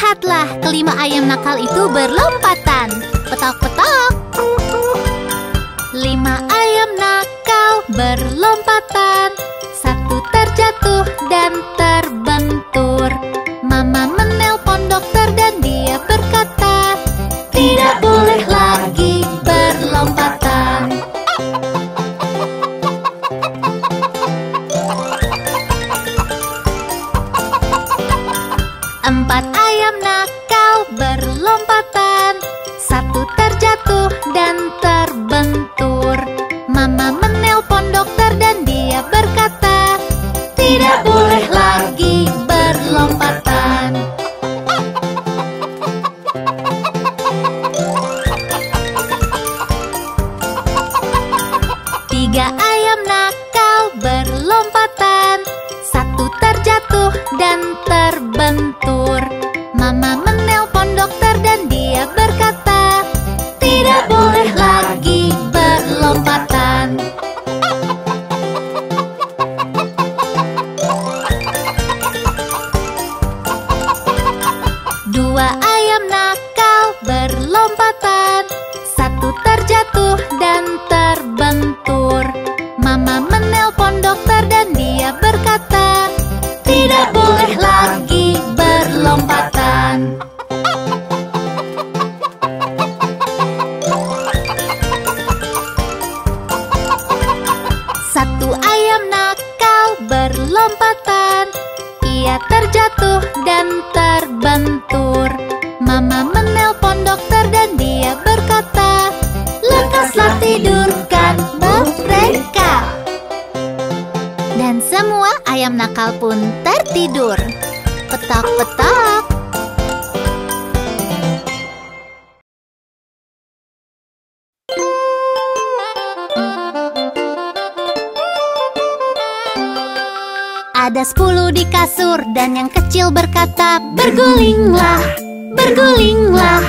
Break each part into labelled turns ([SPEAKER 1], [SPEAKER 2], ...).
[SPEAKER 1] Lihatlah, kelima ayam nakal itu berlompatan. Petok-petok. 5 ayam nakal berlompatan. 1 terjatuh dan terbentur. Mama menelpon dokter dan dia berkata, tidak boleh lagi berlompatan. 4 ayam nakal berlompatan. 1 terjatuh dan terbentur. Mama menelpon dokter dan dia berkata, tidak boleh lagi berlompatan. 3 ayam nakal berlompatan. 1 terjatuh dan terbentur. Mama menelpon dokter dan dia berkata, tidak boleh lagi berlompatan. 2 ayam nakal berlompatan. 1 terjatuh dan terbentur. Mama menelpon dokter dan dia berkata, tidak boleh lagi berlompatan. 1 ayam nakal berlompatan. Ia terjatuh dan terbentur. Mama menelpon dokter dan dia berkata, lekaslah tidurkan mereka. Dan semua ayam nakal pun tertidur. Petok-petok. Ada 10 di kasur dan yang kecil berkata, bergulinglah, bergulinglah.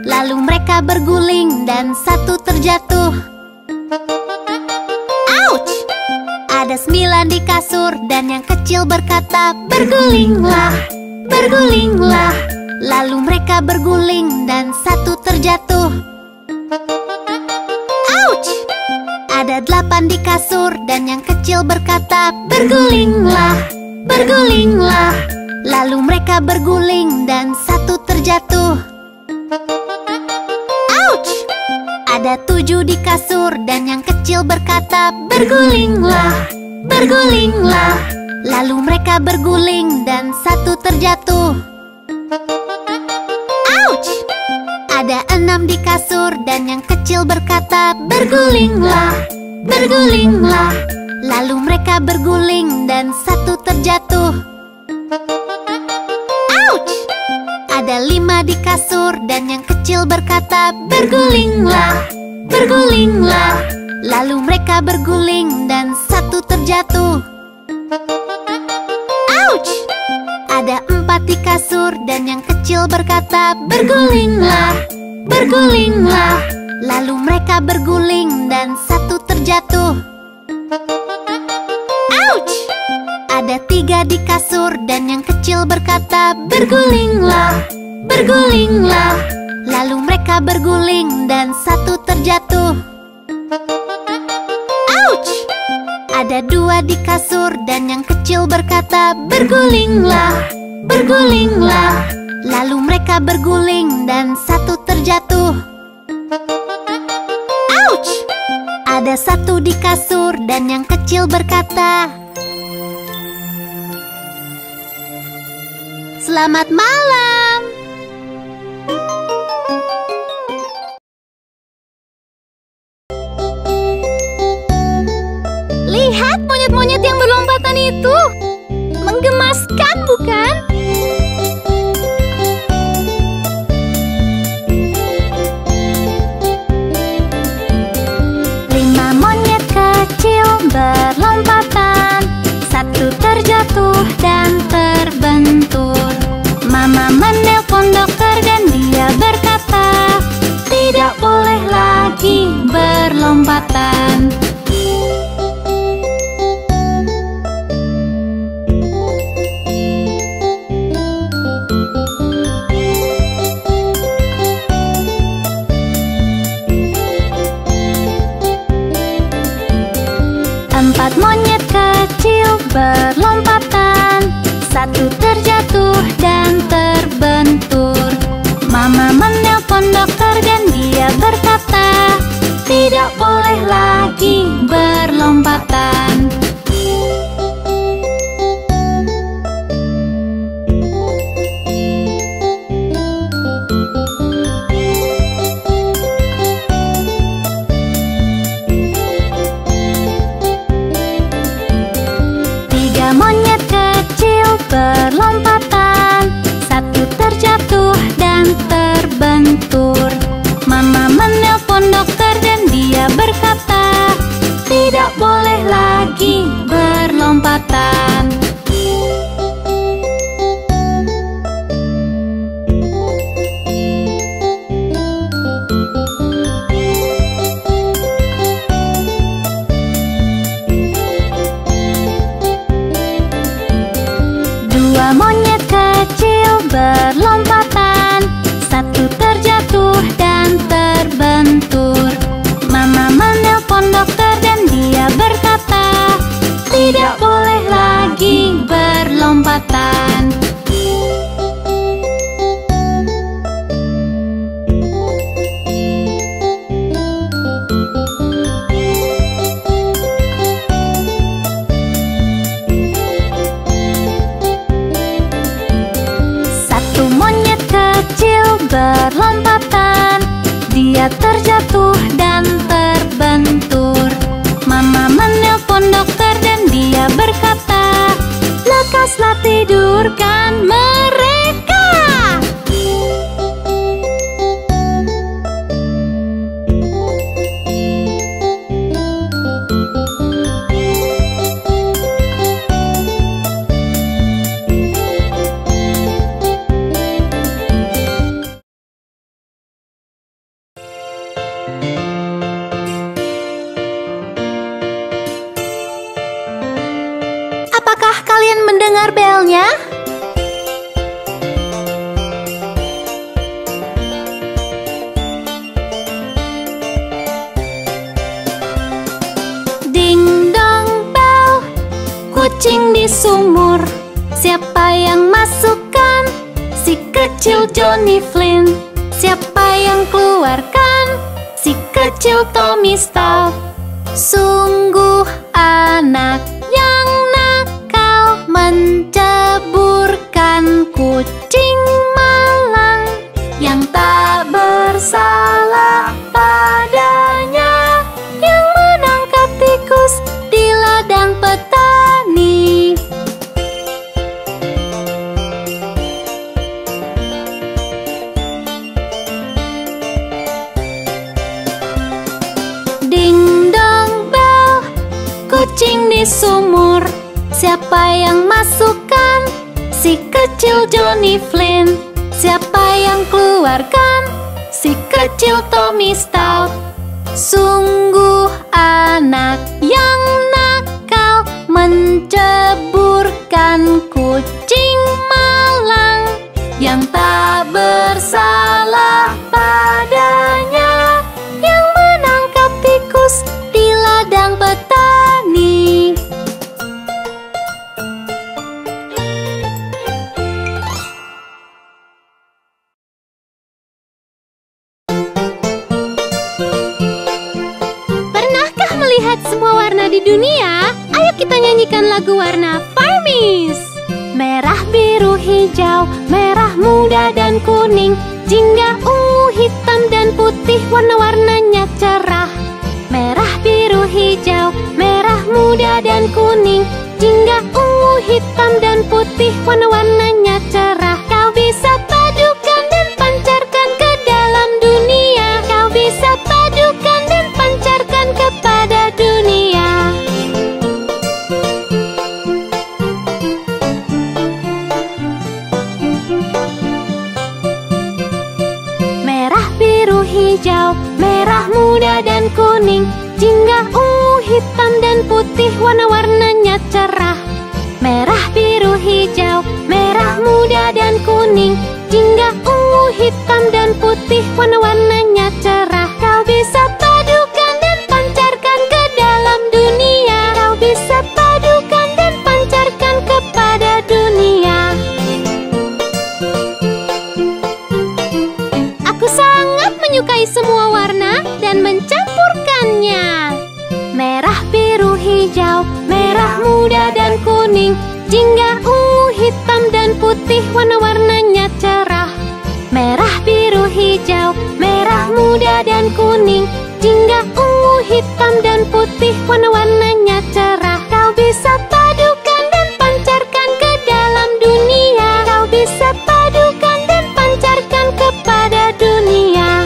[SPEAKER 1] Lalu mereka berguling dan 1 terjatuh. Ouch! Ada 9 di kasur dan yang kecil berkata, bergulinglah, bergulinglah. Lalu mereka berguling dan 1 terjatuh. Ouch! Ada 8 di kasur dan yang kecil berkata, bergulinglah, bergulinglah. Lalu mereka berguling dan 1 terjatuh. Ouch! Ada 7 di kasur dan yang kecil berkata, bergulinglah, bergulinglah. Lalu mereka berguling dan 1 terjatuh. Ouch! Ada 6 di kasur dan yang kecil berkata, bergulinglah, bergulinglah. Lalu mereka berguling dan 1 terjatuh. Ouch! Ada 5 di kasur dan yang kecil berkata, bergulinglah, bergulinglah. Lalu mereka berguling dan 1 terjatuh. Ouch! Ada 4 di kasur dan yang kecil berkata, bergulinglah, bergulinglah. Lalu mereka berguling dan 1 terjatuh. Ouch! Ada 3 di kasur dan yang kecil berkata, bergulinglah, bergulinglah. Lalu mereka berguling dan 1 terjatuh. Ouch! Ada 2 di kasur dan yang kecil berkata, bergulinglah, bergulinglah. Lalu mereka berguling dan 1 terjatuh. Ouch! Ada 1 di kasur dan yang kecil berkata, selamat malam. Lihat monyet-monyet yang berlompatan itu. Menggemaskan, bukan? Berlompatan, 1 terjatuh dan terbentur. Mama berlompatan. Satu terjatuh dan terbentur. Mama menelpon dokter dan dia berkata, tidak boleh lagi berlompatan. Tiga monyet kecil berlompatan. Satu terjatuh dan terbentur. Mama menelpon dokter dan dia berkata, tidak boleh lagi berlompatan. Dua monyet kecil berlompatan. Satu terjatuh dan terbentur. Mama menelpon dokter dan dia berkata, tidak boleh lagi berlompatan. Satu monyet kecil berlompatan. Dia terjatuh dan terbentur. Mama menelpon dokter dan dia berkata, lekaslah tidurkan mereka. Apakah kalian mendengar belnya? Ding dong bel, kucing di sumur. Siapa yang masukkan? Si kecil Johnny Flynn. Siapa yang keluarkan? Si kecil Tommy Stout. Sungguh anak yang nakal, menceburkan kucing malang yang tak bersalah padanya, yang menangkap tikus di ladang petani. Ding dong bel, kucing di sumur. Siapa yang masukkan? Si kecil Johnny Flynn. Siapa yang keluarkan? Si kecil Tommy Stout. Sungguh anak yang nakal, menceburkan kucing malang yang tak bersalah padanya, yang menangkap tikus di ladang petani. Pernahkah melihat semua warna di dunia? Ayo kita nyanyikan lagu warna Farmies. Merah, biru, hijau, merah muda dan kuning, jingga, ungu, hitam dan putih, warna-warnanya cerah. Merah, biru, hijau, merah muda dan kuning, jingga, ungu, hitam dan putih, warna-warnanya cerah. Kau bisa padukan dan pancarkan ke dalam dunia. Kau bisa padukan dan pancarkan kepada dunia. Merah, biru, hijau, merah muda dan kuning, jingga, ungu, hitam dan putih, warna-warnanya cerah. Merah, biru, hijau, merah muda dan kuning, jingga, ungu, hitam dan putih, warna-warnanya cerah. Kau bisa padukan dan pancarkan ke dalam dunia. Kau bisa padukan dan pancarkan merah muda dan kuning, jingga ungu hitam dan putih, warna-warnanya cerah. Merah biru hijau, merah muda dan kuning, jingga ungu hitam dan putih, warna-warnanya cerah. Kau bisa padukan dan pancarkan ke dalam dunia, kau bisa padukan dan pancarkan kepada dunia.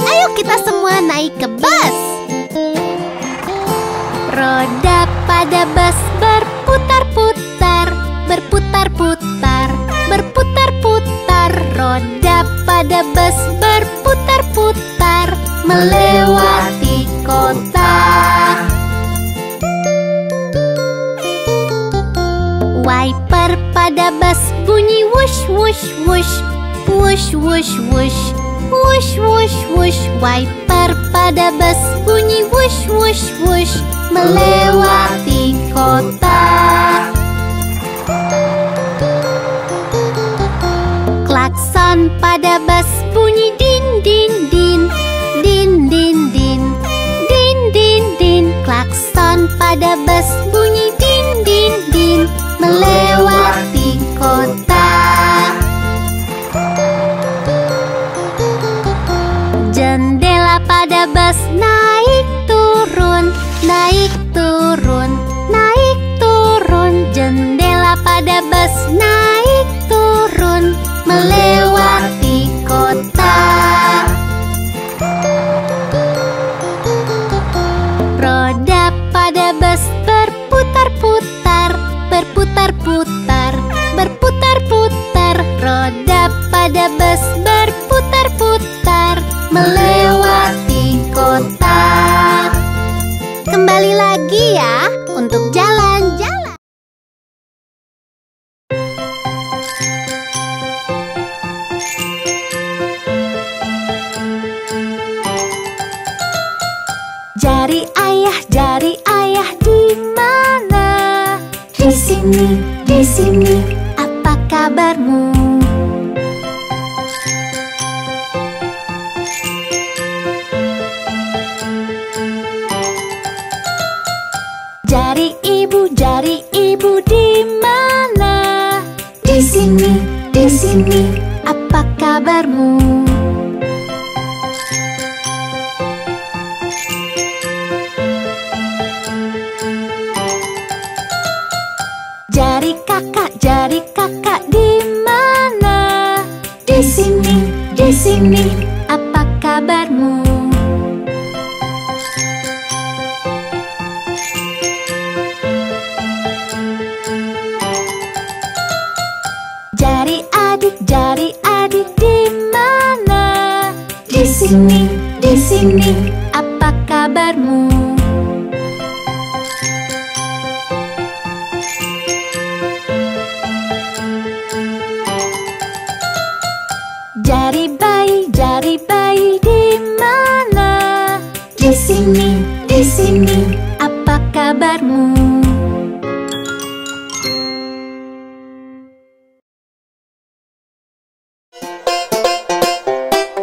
[SPEAKER 1] Ayo kita semua naik ke bus. Roda pada bus berputar-putar, berputar-putar, berputar-putar. Roda pada bus berputar-putar, melewati kota. Wiper pada bus bunyi wush wush wush, wush wush wush, wush wush wush. Wiper pada bus bunyi wush wush wush, melewati kota. Klakson pada bus bunyi din din din, din din din, din din din. Klakson pada bus bunyi din din din, melewati kota. Jendela pada bus naik turun, naik turun, naik turun. Jendela pada bus naik turun, melewati kota. Roda pada bus berputar-putar, berputar-putar, berputar-putar. Roda pada bus berputar-putar, melewati kota. Kembali lagi ya untuk jalan-jalan. Jari ayah di mana? Di sini. Apa kabarmu? Jari ibu di mana? Di sini. Apa kabarmu? Jari kakak di mana? Di sini. Apa kabarmu? Jari adik di mana? Di sini. Apa kabarmu? Jari bayi di mana? Di sini. Apa kabarmu?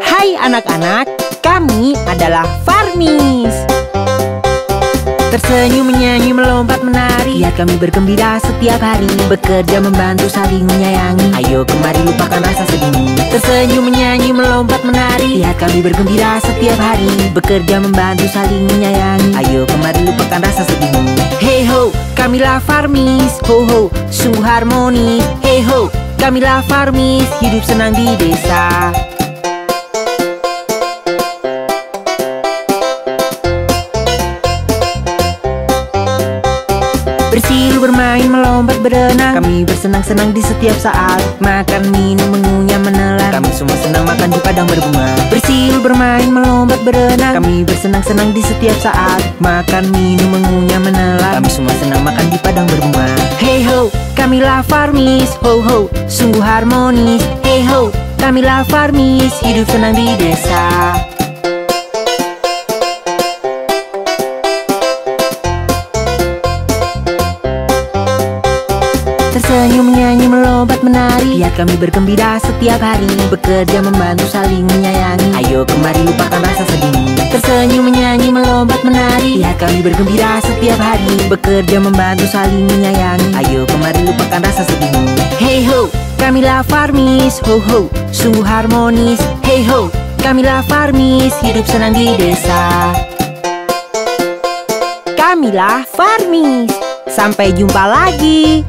[SPEAKER 2] Hai anak-anak, kami adalah Farmis. Tersenyum, menyanyi, melompat, menari, lihat kami bergembira setiap hari. Bekerja, membantu, saling menyayangi. Ayo kemari lupakan rasa sedihmu. Tersenyum, menyanyi, melompat, menari, lihat kami bergembira setiap hari. Bekerja, membantu, saling menyayangi. Ayo kemari lupakan rasa sedihmu. Hey ho, kamilah Farmis. Ho ho, sungguh harmonis. Hey ho, kamilah Farmis. Hidup senang di desa. Bersiul, bermain, melompat, berenang, kami bersenang-senang di setiap saat. Makan, minum, mengunyah, menelan, kami semua senang makan di padang berbunga. Bersiul, bermain, melompat, berenang, kami bersenang-senang di setiap saat. Makan, minum, mengunyah, menelan, kami semua senang makan di padang berbunga. Hey ho, kamilah Farmis. Ho ho, sungguh harmonis. Hey ho, kamilah Farmis. Hidup senang di desa. Tersenyum, menyanyi, melompat, melompat menari. Lihat kami bergembira setiap hari, bekerja membantu saling menyayangi. Ayo kemari lupakan rasa sedihmu, tersenyum menyanyi melompat menari. Lihat kami bergembira setiap hari, bekerja membantu saling menyayangi. Ayo kemari lupakan rasa sedihmu. Hey ho, kamilah Farmis, ho ho, sungguh harmonis. Hey ho, kamilah Farmis, hidup senang di desa. Kamilah Farmis, sampai jumpa lagi.